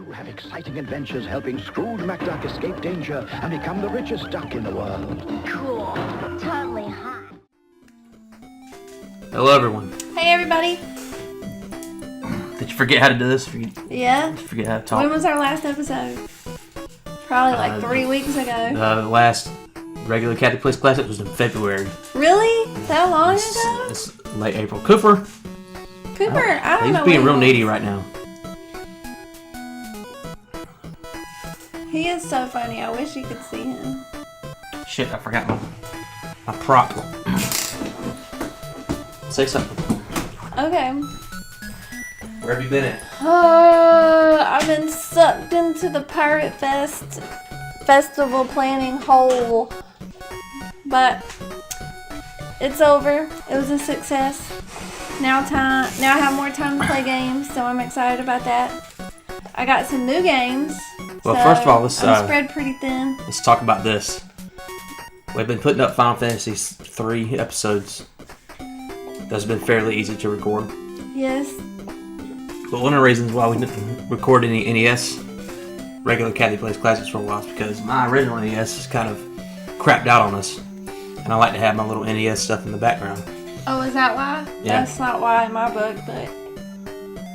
You have exciting adventures helping Scrooge McDuck escape danger and become the richest duck in the world. Cool. Totally hot. Hello, everyone. Hey, everybody. Did you forget how to do this? Yeah. Did you forget how to talk? When was our last episode? Probably like 3 weeks ago. The last regular Cathy Plays Classics was in February. Really? That long ago? It's late April. Cooper, I don't know. He's being real needy right now. He is so funny. I wish you could see him. Shit, I forgot my prop. Say something. Okay. Where have you been at? I've been sucked into the Pirate Festival planning hole. But it's over. It was a success. Now I have more time to play games, so I'm excited about that. I got some new games. Well, so first of all, let's I'm spread pretty thin. Let's talk about this. We've been putting up Final Fantasy 3 episodes. That's been fairly easy to record. Yes. But one of the reasons why we didn't record any NES regular Cathy Plays Classics for a while is because my original NES is kind of crapped out on us, and I like to have my little NES stuff in the background. Oh, is that why? Yeah. That's not why in my book, but...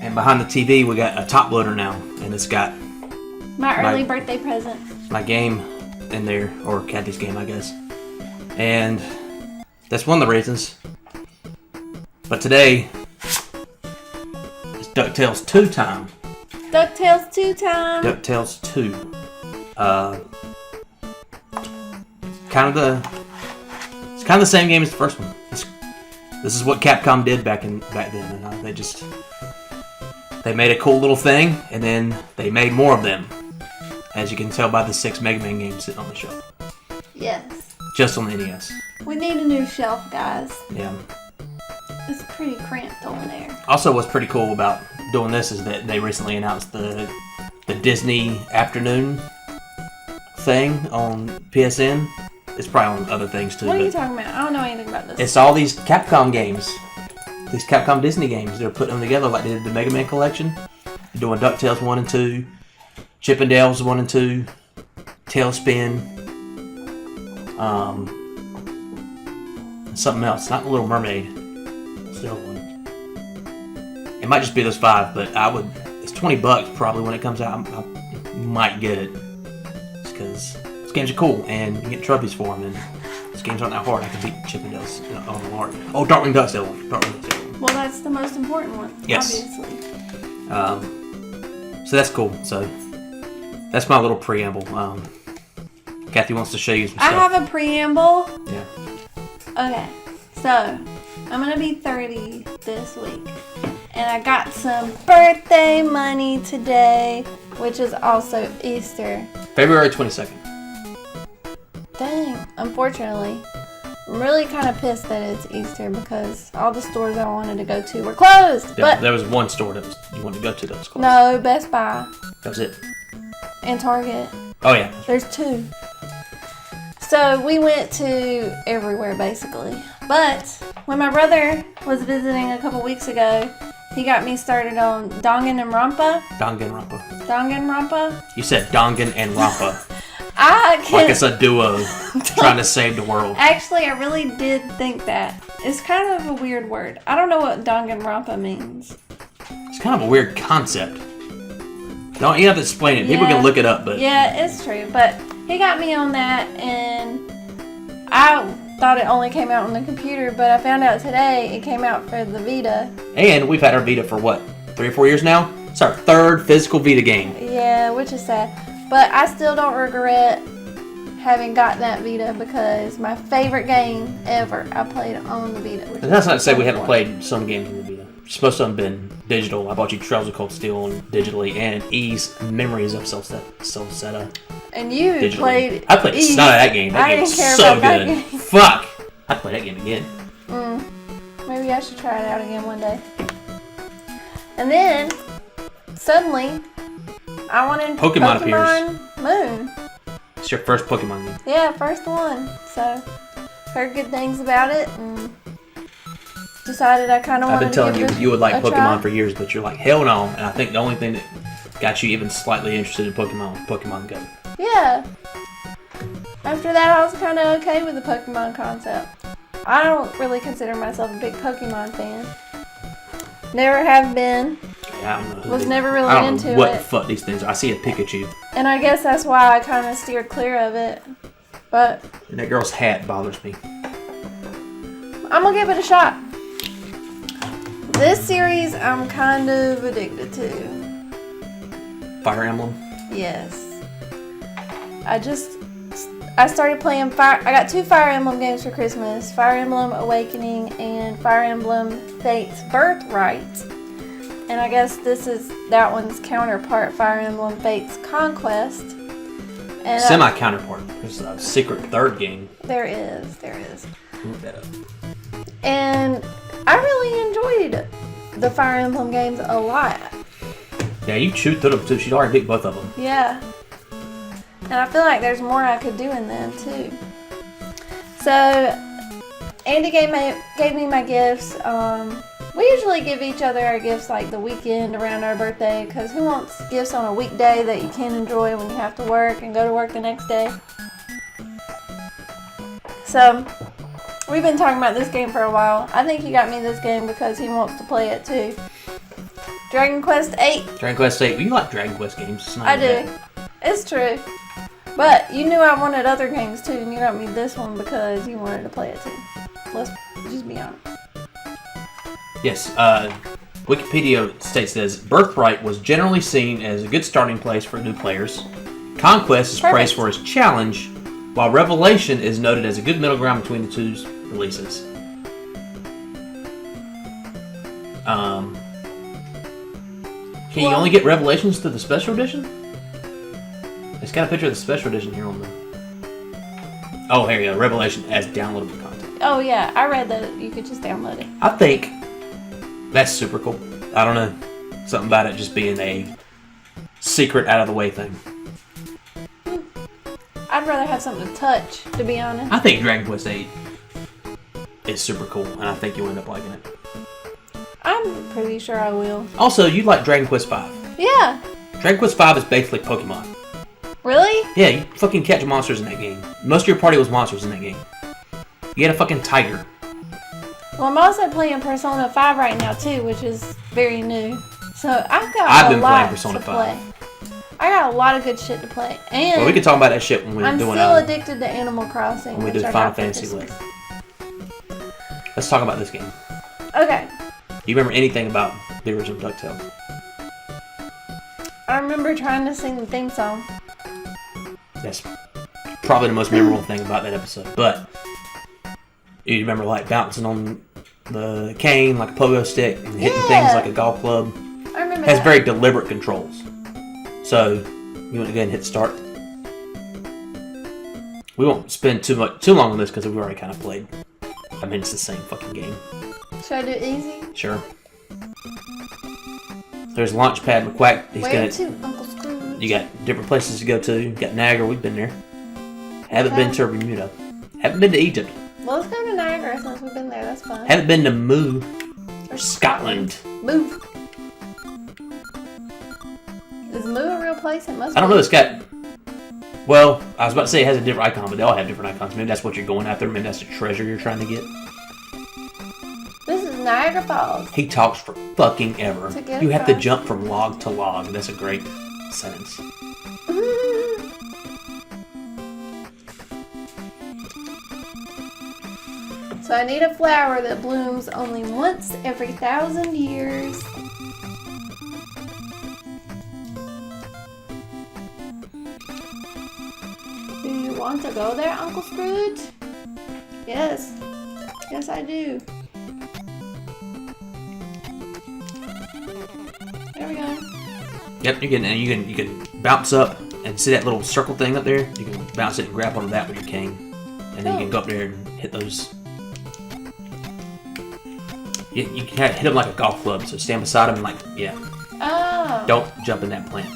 And behind the TV, we got a top loader now, and it's got my early birthday present. my game in there, or Cathy's game, I guess. And that's one of the reasons. But today, it's Ducktales 2 time. Ducktales 2 time. Ducktales 2. It's kind of the same game as the first one. This is what Capcom did back then, and they made a cool little thing, and then they made more of them. As you can tell by the 6 Mega Man games sitting on the shelf. Yes. Just on the NES. We need a new shelf, guys. Yeah. It's pretty cramped over there. Also, what's pretty cool about doing this is that they recently announced the Disney afternoon thing on PSN. It's probably on other things too. What are you talking about? I don't know anything about this. It's all these Capcom games. These Capcom Disney games. They're putting them together like they did the Mega Man collection. They're doing DuckTales 1 and 2, Chippendales 1 and 2, Tailspin, something else. Not the Little Mermaid. It's the other one. It might just be those 5, but it's $20 probably when it comes out. I might get it. Just because these games are cool and you get trophies for them. And these games aren't that hard. I can beat Chippendales on the hard. Oh, Darkwing Duck's the other one. Well, that's the most important one. Yes. Obviously. So that's cool. So that's my little preamble. Cathy wants to show you some stuff. I have a preamble. Yeah. Okay. So, I'm going to be 30 this week. And I got some birthday money today, which is also Easter. February 22nd. Dang. Unfortunately. I'm really kind of pissed that it's Easter because all the stores I wanted to go to were closed. Yeah, but there was one store that you wanted to go to that was closed. No, Best Buy. That was it. And Target. Oh, yeah. There's 2. So we went to everywhere basically. But when my brother was visiting a couple weeks ago, he got me started on Danganronpa. Danganronpa? You said Dangan and Rampa. Like it's a duo trying to save the world. Actually, I really did think that. It's kind of a weird word. I don't know what Danganronpa means. It's kind of a weird concept. Don't you have to explain it? Yeah. People can look it up, but yeah, it's true. But he got me on that, and I thought it only came out on the computer, but I found out today it came out for the Vita. And we've had our Vita for what, 3 or 4 years now? It's our 3rd physical Vita game. Yeah, which is sad. But I still don't regret having gotten that Vita because my favorite game ever I played on the Vita. And that's not to say we haven't played some games on the Vita. Supposed to have been digital. I bought you Trails of Cold Steel digitally, and E's Memories of Celceta. And you digitally. played. I played E. none of that game. That I game's didn't care so about that good. game. Fuck! I'd play that game again. Maybe I should try it out again one day. And then suddenly, I wanted Pokemon appears. Moon. It's your first Pokemon game. Yeah, first one. So heard good things about it and decided I kind of wanted to give it a try. I've been telling you would like Pokemon for years, but you're like, hell no. And I think the only thing that got you even slightly interested in Pokemon Go. Yeah. After that, I was kind of okay with the Pokemon concept. I don't really consider myself a big Pokemon fan. Never have been. Yeah, I don't know. Was never really I don't into know what it. the fuck these things are. I see a Pikachu. And I guess that's why I kind of steered clear of it. But And that girl's hat bothers me. I'm going to give it a shot. This series I'm kind of addicted to. Fire Emblem. Yes. I started playing I got 2 Fire Emblem games for Christmas. Fire Emblem Awakening and Fire Emblem Fate's Birthright. And I guess that one's counterpart, Fire Emblem Fate's Conquest. And Semi-counterpart. There's a secret third game. There is. Look that up. And I really enjoyed the Fire Emblem games a lot. Yeah, you chewed through them too. She'd already beat both of them. Yeah. And I feel like there's more I could do in them too. So, Andy gave me my gifts. We usually give each other our gifts like the weekend around our birthday, because who wants gifts on a weekday that you can't enjoy when you have to work and go to work the next day? So, we've been talking about this game for a while. I think he got me this game because he wants to play it too. Dragon Quest 8. Dragon Quest 8. You like Dragon Quest games. It's not I bad. do. It's true. But you knew I wanted other games too, and you got me this one because you wanted to play it too. Let's just be honest. Yes, Wikipedia states this: Birthright was generally seen as a good starting place for new players. Conquest is praised for its challenge, while Revelation is noted as a good middle ground between the two releases. Can you only get Revelations through the special edition? It's got a picture of the special edition here on the... Oh, here you go. Revelation as downloadable content. Oh yeah, I read that you could just download it. I think that's super cool. I don't know. Something about it just being a secret out of the way thing. I'd rather have something to touch, to be honest. I think Dragon Quest 8 is super cool, and I think you'll end up liking it. I'm pretty sure I will. Also, you like Dragon Quest 5. Yeah. Dragon Quest 5 is basically Pokemon. Really? Yeah, you fucking catch monsters in that game. Most of your party was monsters in that game. You had a fucking tiger. Well, I'm also playing Persona 5 right now too, which is very new. So I've been playing Persona 5. Play. I got a lot of good shit to play. And well, we can talk about that shit when we're I'm doing still addicted to Animal Crossing. when we do Final Fantasy list. Let's talk about this game. Okay. Do you remember anything about the original Ducktales? I remember trying to sing the theme song. That's probably the most memorable thing about that episode. But you remember like bouncing on the cane like a pogo stick and hitting things like a golf club. I remember It has that. very deliberate controls. So you want to go ahead and hit start. We won't spend too long on this because we've already kind of played. I mean, it's the same fucking game. Should I do it easy? Sure. There's Launchpad McQuack. Where to, Uncle Scrooge? You got different places to go to. You got Niagara. We've been there. Haven't been to Bermuda. Haven't been to Egypt. Well, let's go to Niagara since we've been there. That's fun. Haven't been to Moo. Or Scotland. Move. Is Moo a real place? It must I don't be. know. It's got... Well, I was about to say it has a different icon, but they all have different icons. Maybe that's what you're going after. Maybe that's the treasure you're trying to get. This is Niagara Falls. He talks for fucking ever. To get You have to across. jump from log to log. That's a great sentence. So I need a flower that blooms only once every 1,000 years. Do you want to go there, Uncle Scrooge? Yes. Yes, I do. There we go. Yep, you can bounce up and see that little circle thing up there. You can bounce it and grab onto that with your cane, and then you can go up there and hit those. You can hit them like a golf club. So stand beside them and like Oh. don't jump in that plant.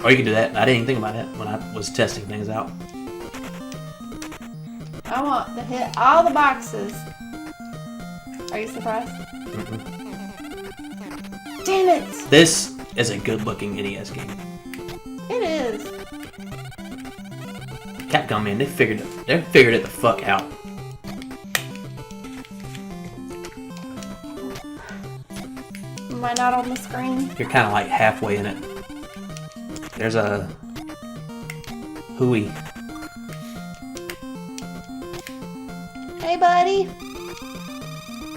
Or you can do that. I didn't even think about that when I was testing things out. I want to hit all the boxes. Are you surprised? Mm-hmm. Damn it! This is a good-looking NES game. Capcom, man, they figured it the fuck out. Am I not on the screen? You're kind of like halfway in it. There's a Hooey. Hey, buddy.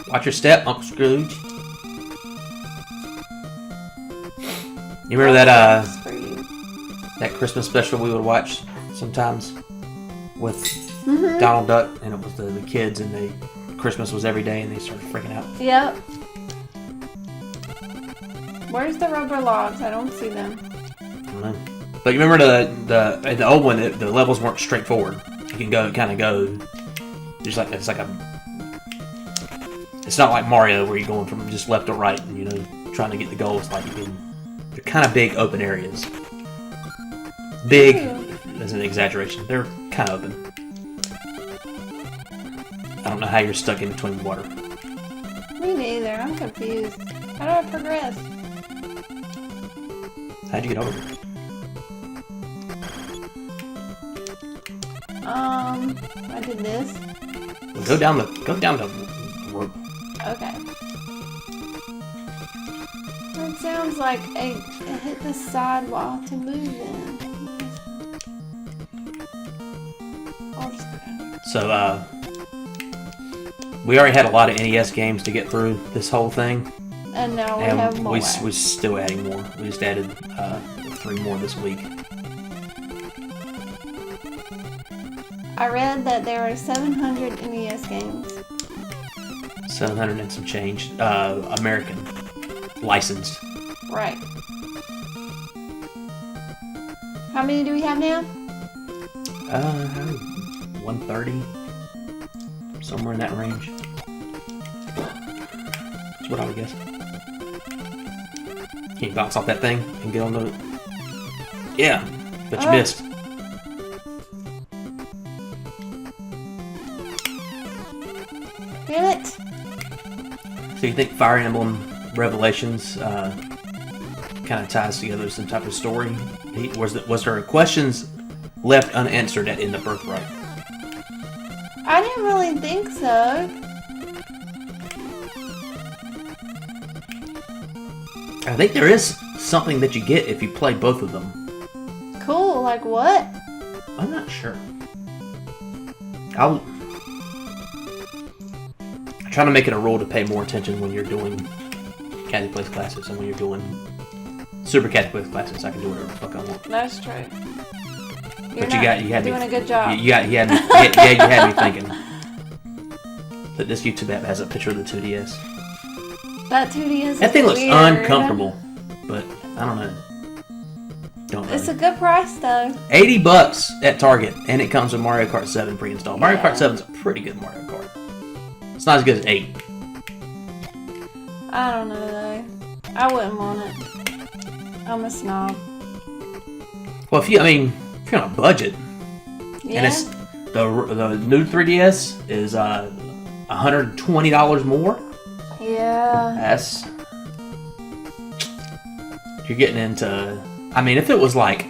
Watch your step, Uncle Scrooge. You remember that that Christmas special we would watch sometimes with Donald Duck, and it was the kids, and Christmas was every day, and they started freaking out. Yep. Where's the rubber logs? I don't see them. I don't know. But you remember the old one? The levels weren't straightforward. You can kind of go. It's not like Mario where you're going from just left to right and trying to get the goals. Like they're kind of big open areas. Big is an exaggeration. They're kind of open. I don't know how you're stuck in between water. Me neither. I'm confused. How do I progress? How'd you get over it? I did this. Well, go down the rope. Okay. It sounds like it hit the sidewall to move in. I'll just go down here. So, we already had a lot of NES games to get through this whole thing. And now we have more. We're still adding more. We just added 3 more this week. I read that there are 700 NES games. 700 and some change. American. Licensed. Right. How many do we have now? 130. Somewhere in that range. That's what I would guess. Can you bounce off that thing and get on the... Yeah, but you missed. Damn it! So you think Fire Emblem Revelations kind of ties together some type of story? Was there questions left unanswered in the Birthright? I didn't really think so. I think there is something that you get if you play both of them. Cool, like what? I'm not sure. I'm trying to make it a rule to pay more attention when you're doing Cathy Plays classes, and when you're doing Super Cathy Plays classes, I can do whatever the fuck I want. That's true. But you had doing me, a good job. You had me thinking that this YouTube app has a picture of the 2DS. That 2DS. That thing looks weird. uncomfortable, but I don't know. Don't know. It's a good price though. $80 at Target, and it comes with Mario Kart 7 pre-installed. Mario Kart 7 is a pretty good Mario Kart. It's not as good as 8. I don't know though. I wouldn't want it. I'm a snob. Well, if you're on a budget, Yeah. and it's the new 3DS is $120 more. Yeah. You're getting into. If it was like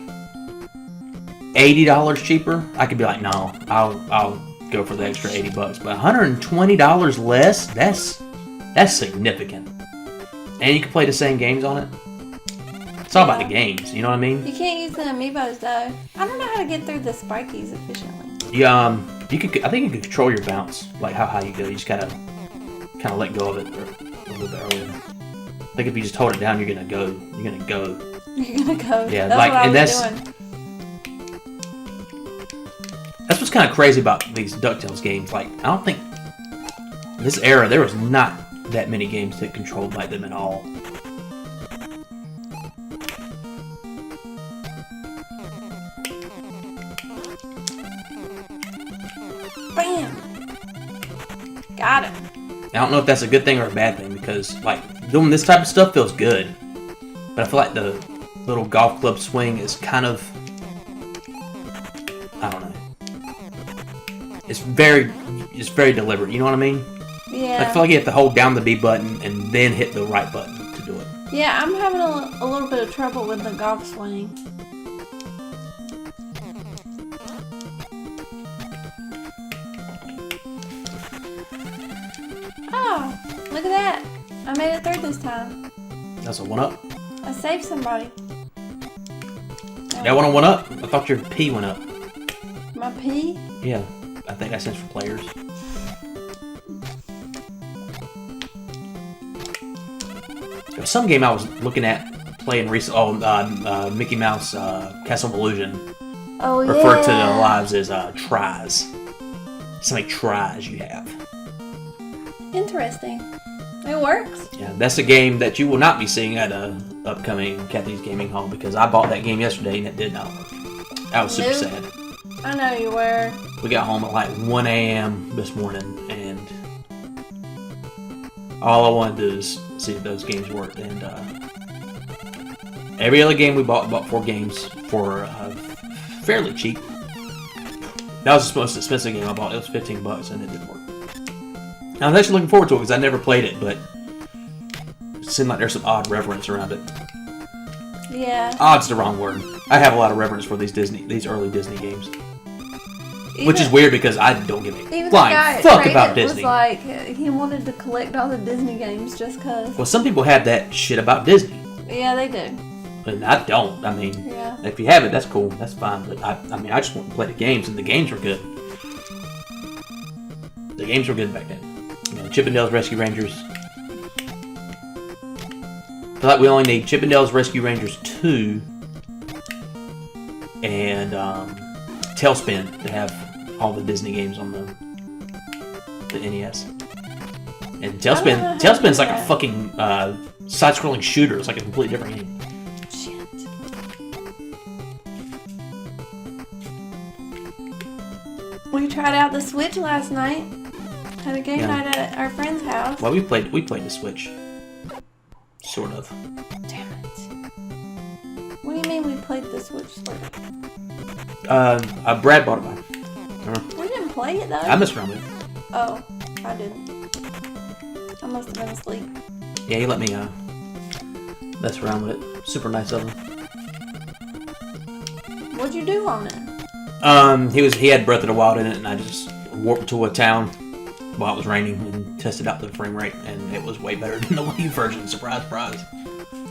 $80 cheaper, I could be like, no, I'll go for the extra $80. But $120 less, that's significant. And you can play the same games on it. It's all about the games, you know what I mean? You can't use the amiibos though. I don't know how to get through the spikies efficiently. I think you can control your bounce, like how high you go. You just gotta kind of let go of it a little bit earlier. I think if you just hold it down, you're gonna go. You're gonna go. Yeah, that's like, what I and was doing. That's what's kind of crazy about these Ducktales games. Like, I don't think in this era there was not that many games that controlled like them at all. Bam! Got it. I don't know if that's a good thing or a bad thing, because like doing this type of stuff feels good, but I feel like the little golf club swing is kind of, I don't know. It's very deliberate. You know what I mean? Yeah. Like, I feel like you have to hold down the B button and then hit the right button to do it. Yeah, I'm having a little bit of trouble with the golf swing. Look at that. I made it through this time. That's a 1-up. I saved somebody. That one a 1-up? I thought your P went up. My P? Yeah, I think that stands for players. There was some game I was looking at playing recently. Oh, Mickey Mouse Castle of Illusion. Oh, yeah. Referred to the lives as tries. How many tries you have. Interesting. It works. Yeah, that's a game that you will not be seeing at upcoming Cathy's Gaming Hall because I bought that game yesterday and it did not work. I was super sad. I know you were. We got home at like 1 a.m. this morning and all I wanted to do is see if those games worked. And every other game we bought 4 games for fairly cheap. That was the most expensive game I bought. It was $15 and it didn't work. I was actually looking forward to it because I never played it, but it seemed like there's some odd reverence around it. Yeah. Odd's the wrong word. I have a lot of reverence for these early Disney games. Which is weird because I don't give a flying fuck about Disney. Was like, he wanted to collect all the Disney games just cause. Well, some people have that shit about Disney. Yeah, they do. And I don't. I mean, if you have it, that's cool. That's fine. But I mean, I just want to play the games, and the games were good. The games were good back then. You know, Chippendales Rescue Rangers. I feel like we only need Chippendales Rescue Rangers 2 and Tailspin to have all the Disney games on the NES. And Tailspin's like a fucking side-scrolling shooter. It's like a completely different game. Shit. We tried out the Switch last night. Had a game night at our friend's house. Well, we played the Switch. Sort of. Damn it. What do you mean we played the Switch? Brad bought it by. We didn't play it though. I messed around with it. Oh, I didn't. I must have been asleep. Yeah, he let me mess around with it. Super nice of him. What'd you do on it? He had Breath of the Wild in it, and I just warped to a town while it was raining and tested out the frame rate, and it was way better than the Wii version. Surprise, surprise.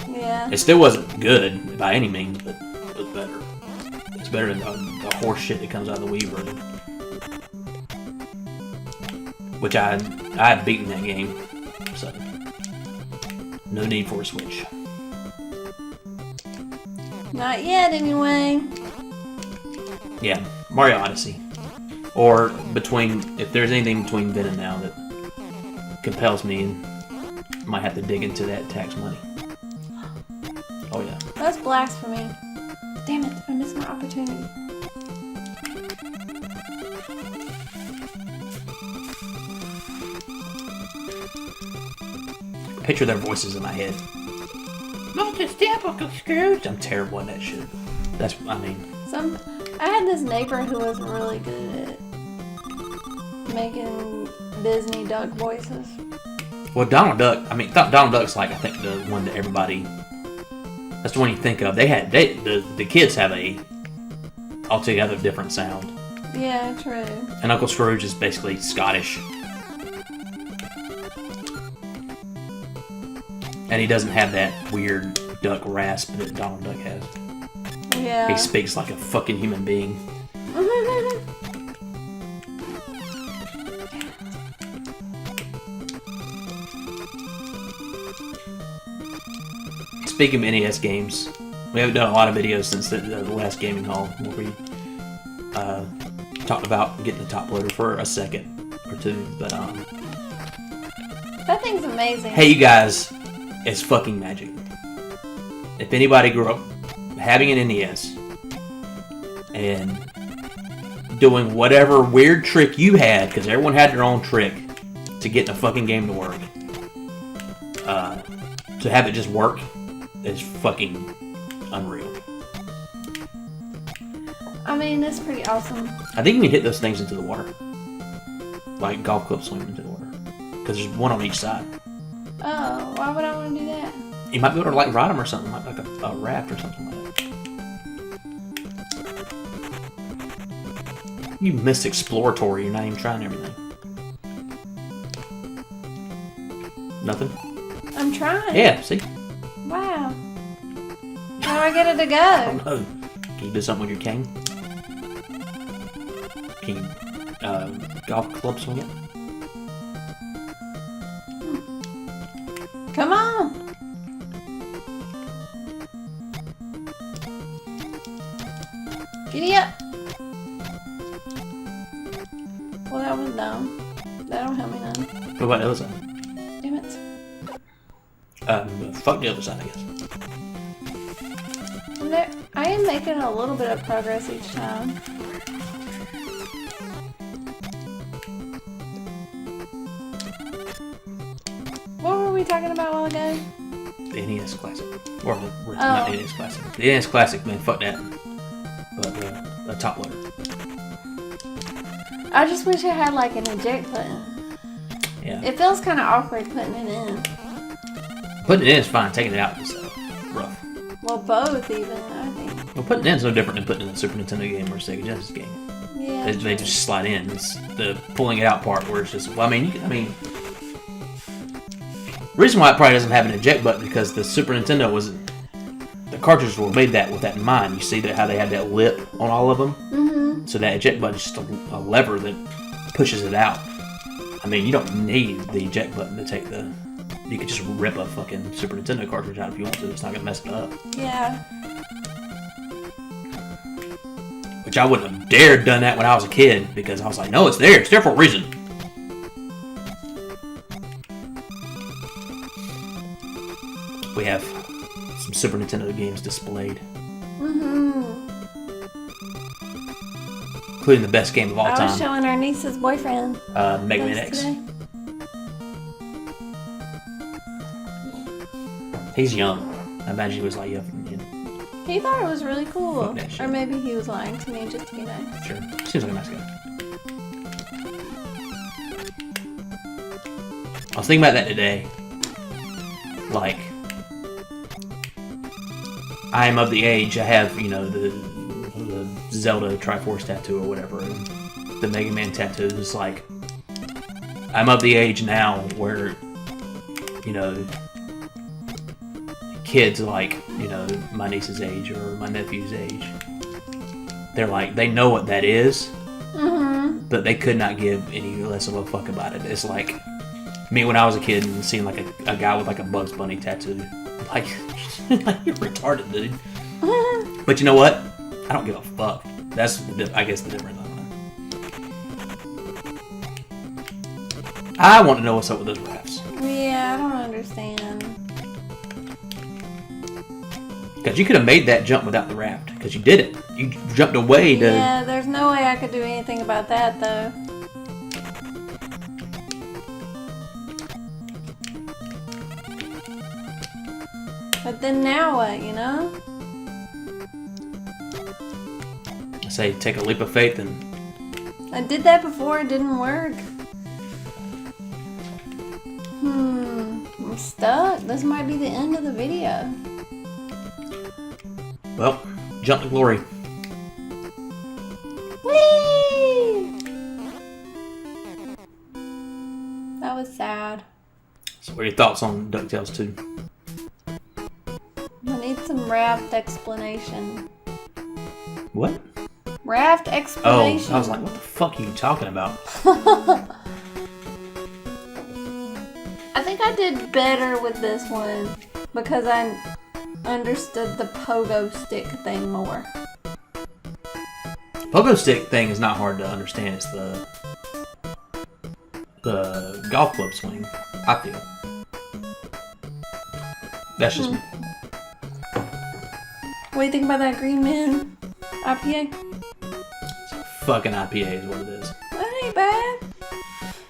Yeah. It still wasn't good by any means, but it was better. It's better than the horse shit that comes out of the Wii version. Which I had beaten that game, so no need for a Switch. Not yet, anyway. Yeah, Mario Odyssey. Or if there's anything between then and now that compels me, and might have to dig into that tax money. Oh yeah. That's blasphemy. Damn it, I missed my opportunity. Picture their voices in my head. Not just typical Scrooge. I'm terrible at that shit. I had this neighbor who was really good at making Disney duck voices. Well, Donald Duck. Donald Duck's like I think the one that everybody. That's the one you think of. The kids have a altogether different sound. Yeah, true. And Uncle Scrooge is basically Scottish. And he doesn't have that weird duck rasp that Donald Duck has. Yeah. He speaks like a fucking human being. Speaking of NES games, we haven't done a lot of videos since the last gaming haul where we talked about getting the top loader for a second or two. But that thing's amazing. Hey, you guys, it's fucking magic. If anybody grew up having an NES and doing whatever weird trick you had, because everyone had their own trick to get the fucking game to work, to have it just work is fucking unreal. I mean, it's pretty awesome. I think you can hit those things into the water, like golf club swing into the water, because there's one on each side. Oh, why would I want to do that? You might be able to like ride them or something, like a raft or something like that. You missed exploratory. You're not even trying everything. Nothing? I'm trying. Yeah, see? Wow. How do I get it to I don't go? know. Can you do something with your cane? Can you golf club swing it? Come on. Giddy up. Well, that was dumb. That don't help me none. What about the other side? Damn it. Fuck the other side, I guess. I am making a little bit of progress each time. What were we talking about a while ago? The NES Classic. Or not the NES Classic. The NES Classic, man, fuck that. But the top loader. I just wish I had like an eject button. Yeah. It feels kind of awkward putting it in. Putting it in is fine. Taking it out is rough. Well, both even, I think. Well, putting it in is no different than putting it in a Super Nintendo game or a Sega Genesis game. Yeah. They just slide in. It's the pulling it out part where it's just. Well, the reason why it probably doesn't have an eject button because the Super Nintendo the cartridges were made with that in mind. You see how they had that lip on all of them. Mm-hmm. So that eject button is just a lever that pushes it out. I mean, you don't need the eject button to take the. You could just rip a fucking Super Nintendo cartridge out if you want to. It's not gonna mess it up. Yeah. Which I wouldn't have dared done that when I was a kid because I was like, no, it's there. It's there for a reason. We have some Super Nintendo games displayed. Mm-hmm. Including the best game of all I was time. showing our niece's boyfriend. Mega Man X. Today. He's young. I imagine he was like, yeah, He thought it was really cool. Fuck that shit. Or maybe he was lying to me just to be nice. sure. Seems like a nice guy. I was thinking about that today. Like, I am of the age, I have, the Zelda Triforce tattoo or whatever, and the Mega Man tattoo is like, I'm of the age now where, kids like, my niece's age or my nephew's age, they're like, they know what that is, but they could not give any less of a fuck about it. It's like me when I was a kid and seeing like a guy with like a Bugs Bunny tattoo. Like, you're retarded, dude. But you know what? I don't give a fuck. That's, I guess, the difference. I want to know what's up with those rafts. Yeah, I don't understand. Because you could have made that jump without the raft. Because you did it. You jumped away to... Yeah, there's no way I could do anything about that, though. But then now what, I say, take a leap of faith and... I did that before, it didn't work. I'm stuck. This might be the end of the video. Well, jump to glory. Whee! That was sad. So what are your thoughts on Ducktales 2? I need some raft explanation. What? Raft Oh, explanation. I was like, what the fuck are you talking about? I think I did better with this one because I understood the pogo stick thing more. Pogo stick thing is not hard to understand. It's the golf club swing, I feel. That's just me. What do you think about that Green Man IPA? Fucking IPA is what it is. That ain't bad.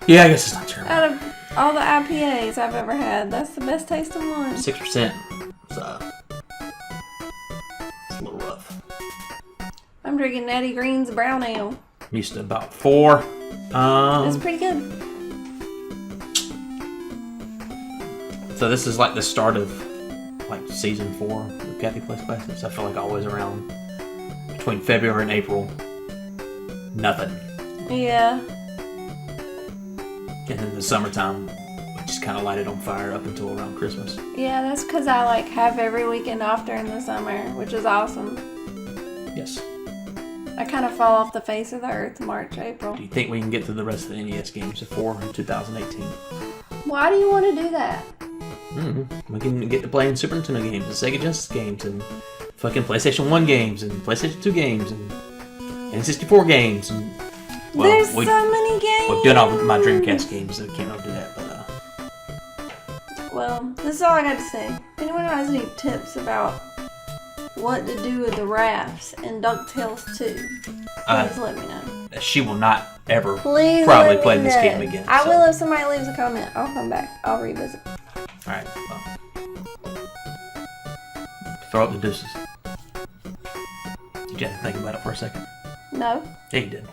Yeah, I guess it's not terrible. Out of all the IPAs I've ever had, that's the best tasting one. 6%. So it's a little rough. I'm drinking Natty Green's brown ale. I'm used to about 4. It's pretty good. So this is like the start of like season 4 of Cathy Plays Classics. I feel like always around between February and April, nothing. Yeah. And then the summertime, which just kind of light it on fire up until around Christmas. Yeah, that's because I like have every weekend off during the summer, which is awesome. Yes. I kind of fall off the face of the earth March, April. Do you think we can get through the rest of the NES games before 2018? Why do you want to do that? We can get to playing Super Nintendo games and Sega Genesis games and fucking PlayStation 1 games and PlayStation 2 games and N64 games and There's so many games. We've done all my Dreamcast games, so we can't really do that. But well, this is all I got to say. If anyone has any tips about what to do with the rafts in Ducktales 2, please let me know. she will not ever Please probably let play me this know. game again. I so. will if somebody leaves a comment. I'll come back. I'll revisit. All right. Well, throw up the deuces. Did you have to think about it for a second? No. Yeah, you did.